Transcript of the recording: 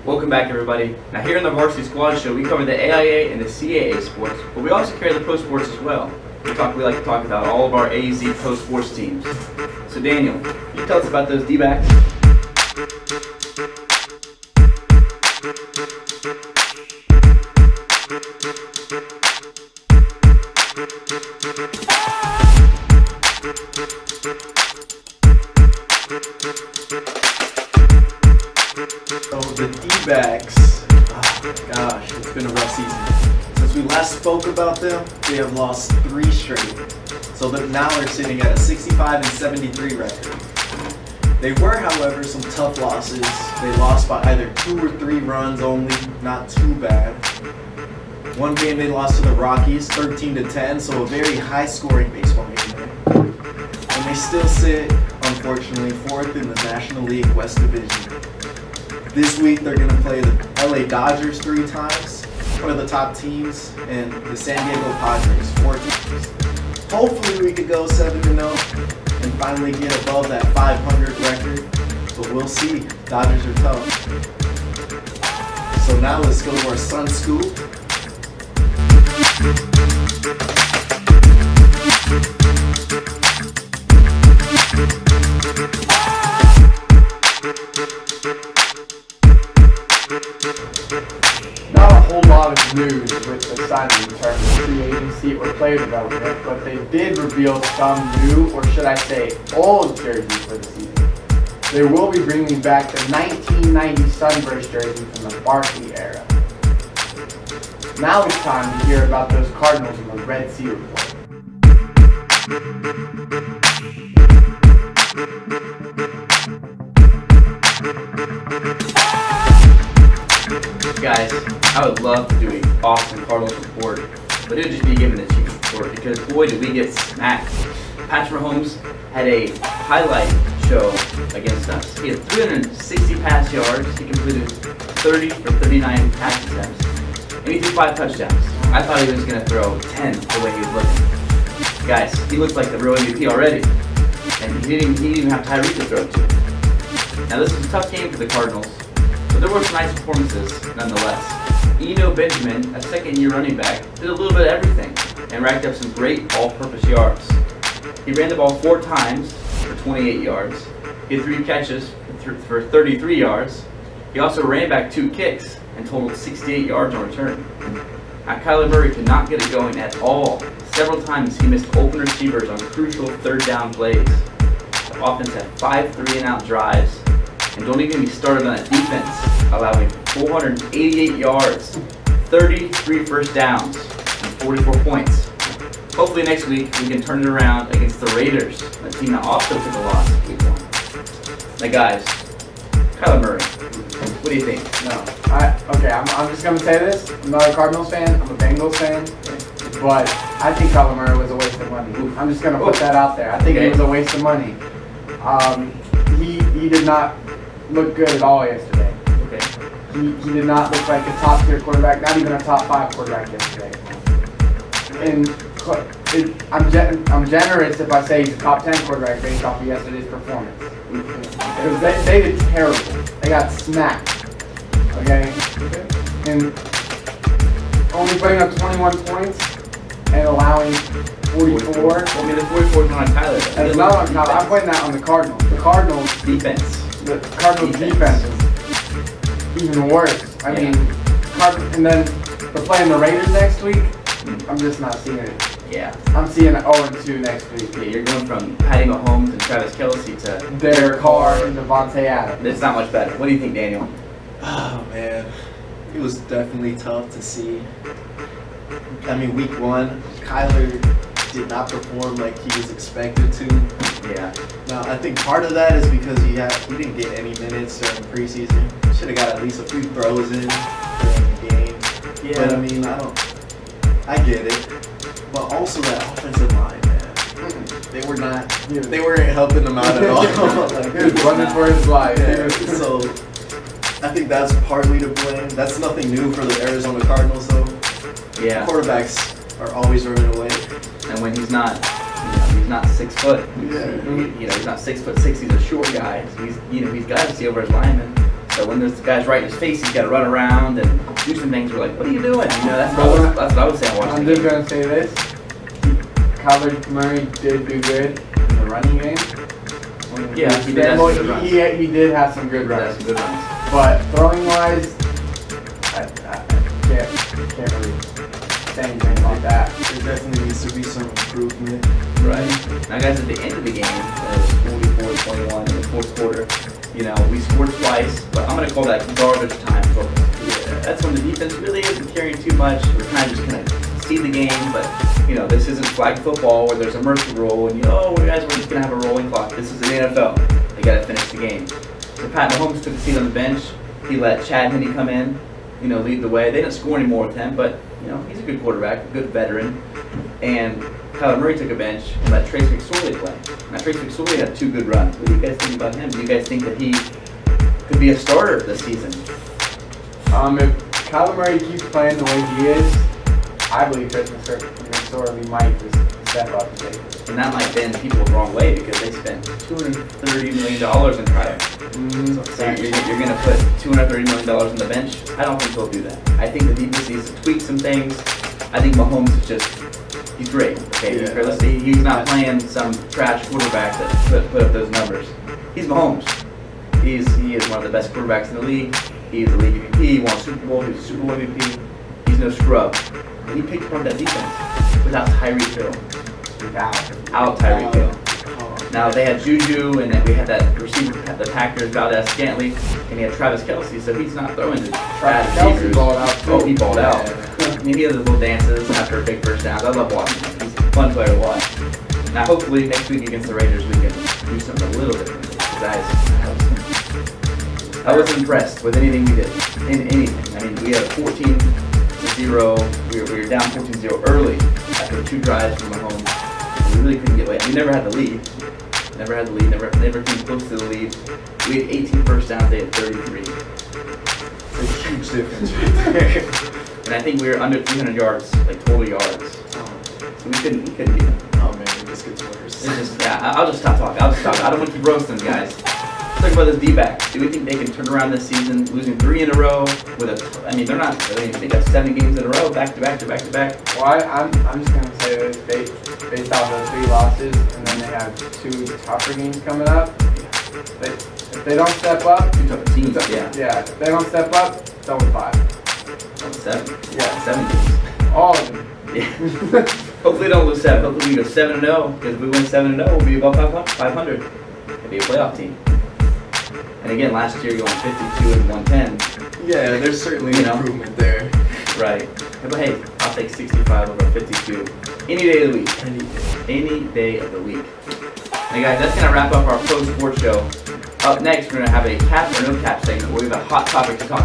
Welcome back, everybody. Now, here in the Varsity Squad Show, we cover the AIA and the CAA sports, but we also carry the pro sports as well. We like to talk about all of our AZ pro sports teams. So, Daniel, can you tell us about those D-backs? So the D-backs, oh gosh, it's been a rough season. Since we last spoke about them, they have lost 3 straight. So now they're sitting at a 65-73 record. They were, however, some tough losses. They lost by either 2 or 3 runs only, not too bad. One game they lost to the Rockies, 13-10, so a very high-scoring baseball game there. And they still sit, unfortunately, 4th in the National League West Division. This week they're going to play the LA Dodgers 3 times, one of the top teams, and the San Diego Padres 4 times. Hopefully we could go 7-0 and finally get above that 500 record, but we'll see. Dodgers are tough. So now let's go to our Sun Scoop. Not a whole lot of news with the signing in terms of free agency or player development, but they did reveal some new, or should I say, old jerseys for the season. They will be bringing back the 1990 Sunburst jersey from the Varsity era. Now it's time to hear about those Cardinals in the Red Sea report. Guys, I would love to do an awesome Cardinals report, but it would just be given a cheap report because boy did we get smacked. Patrick Mahomes had a highlight show against us. He had 360 pass yards, he completed 30 for 39 pass attempts, and he threw 5 touchdowns. I thought he was going to throw 10 the way he was looking. Guys, he looks like the real MVP already, and he didn't even have Tyreek to throw to. Now this was a tough game for the Cardinals, but there were some nice performances nonetheless. Eno Benjamin, a second-year running back, did a little bit of everything and racked up some great all-purpose yards. He ran the ball 4 times for 28 yards. He had 3 catches for 33 yards. He also ran back 2 kicks and totaled 68 yards on return. Now, Kyler Murray could not get it going at all. Several times he missed open receivers on crucial 3rd down plays. The offense had 5 3-and-out drives. And don't even get me started on that defense, allowing 488 yards, 33 first downs, and 44 points. Hopefully next week we can turn it around against the Raiders, a team that also took a loss week 1. Now guys, Kyler Murray, what do you think? I'm just going to say this. I'm not a Cardinals fan, I'm a Bengals fan, but I think Kyler Murray was a waste of money. I'm just going to put that out there. I think he was a waste of money. He did not look good at all yesterday. Okay. He did not look like a top tier quarterback, not even a top 5 quarterback yesterday. And I'm generous if I say he's a top 10 quarterback based off of yesterday's performance. Because they did terrible. They got smacked. Okay? And only putting up 21 points and allowing 44. I mean, the 44 is not on Kyler. That's not on Kyler. I'm putting that on the Cardinals. The Cardinals defense. The Cardinals defense is even worse. I mean, and then they're playing the Raiders next week. I'm just not seeing it. Yeah. I'm seeing an 0-2 next week. Yeah, you're going from Patty Mahomes and Travis Kelce to Derek Carr and Devontae Adams. It's not much better. What do you think, Daniel? Oh man, it was definitely tough to see. I mean, week 1, Kyler did not perform like he was expected to. Yeah. Now, I think part of that is because he didn't get any minutes during preseason. Should have got at least a few throws in during the game. Yeah. But I mean, I get it. But also that offensive line, man. They weren't helping him out at all. He was running for his life. Yeah. So I think that's partly to blame. That's nothing new for the Arizona Cardinals, though. Yeah. Quarterbacks are always running away. And when he's not, he's not 6 foot. Yeah. He's not 6'6". He's a short guy. So he's got to see over his lineman. So when this guy's right in his face, he's got to run around and do some things. We're like, what are you doing? You know, that's what I was saying watching I'm the just game. going to say this. Kyler Murray did do good in the running game. Yeah, he did have some good runs. He did have some good He did have runs. some good runs. But throwing wise, I can't really say anything about that. There definitely needs to be some improvement. Right. Now, guys, at the end of the game, it was 44-21 in the fourth quarter. You know, we scored twice, but I'm going to call that garbage time focus. Yeah, that's when the defense really isn't carrying too much. We're kind of just going to see the game, but, you know, this isn't flag football where there's a mercy rule and, you know, you guys, we're just going to have a rolling clock. This is the NFL. They got to finish the game. So Pat Mahomes took a seat on the bench. He let Chad Henne come in, you know, lead the way. They didn't score any more with him, but, you know, he's a good quarterback, a good veteran. And Kyler Murray took a bench and let Trace McSorley play. Now, Trace McSorley had 2 good runs. What do you guys think about him? Do you guys think that he could be a starter this season? If Kyler Murray keeps playing the way he is, I believe Trace McSorley might just step up and take it. And that might bend people the wrong way because they spent $230 million in Kyler. So you're going to put $230 million on the bench? I don't think he'll do that. I think the defense needs to tweak some things. I think Mahomes is just, he's great. Okay, Yeah. he's not playing some trash quarterback that put up those numbers. He's Mahomes. He is one of the best quarterbacks in the league. He's the league MVP. He won a Super Bowl. He's a Super Bowl MVP. He's no scrub. And he picked apart that defense without Tyreek Hill. Without Tyreek Hill. Now they had Juju, and then we had that receiver, the Packers, Valdez-Scantling, and he had Travis Kelce, so he's not throwing to Travis Kelce receivers. balled out too. Oh, he balled out. Yeah. I mean, he has his little dances after big first downs. I love watching him. He's a fun player to watch. Now, hopefully, next week against the Raiders, we can do something a little different. Because I was impressed with anything we did. In anything. I mean, we had a 14-0. We were down 14-0 early after 2 drives from Mahomes. We really couldn't get away. We never had the lead. Never came close to the lead. We had 18 first downs, they had 33. It's a huge difference right there. And I think we were under 300 yards, like total yards. So we couldn't beat them. Oh man, it just gets worse. It's just, yeah, I'll just stop talking. I don't want to keep roasting them, guys. Let's talk about this D-back. Do we think they can turn around this season, losing 3 in a row with a, I mean, they got 7 games in a row, back to back. Well, I'm just going to say this based off those 3 losses, and then they have 2 tougher games coming up. If they don't step up, 2 tough teams, yeah. Yeah, if they don't step up, it's over 5. Oh, 7. Yeah. 7 games. All of them. Yeah. Hopefully they don't lose 7. Hopefully we go 7-0, because if we win 7-0, we'll be above 500. It'll be a playoff team. And again, last year going 52 and 110. Yeah, there's certainly You know. improvement there. Right. But hey, I'll take 65 over 52 any day of the week. Any day of the week. Hey guys, that's gonna wrap up our pro sports show. Up next, we're gonna have a cap or no cap segment where we have a hot topic to talk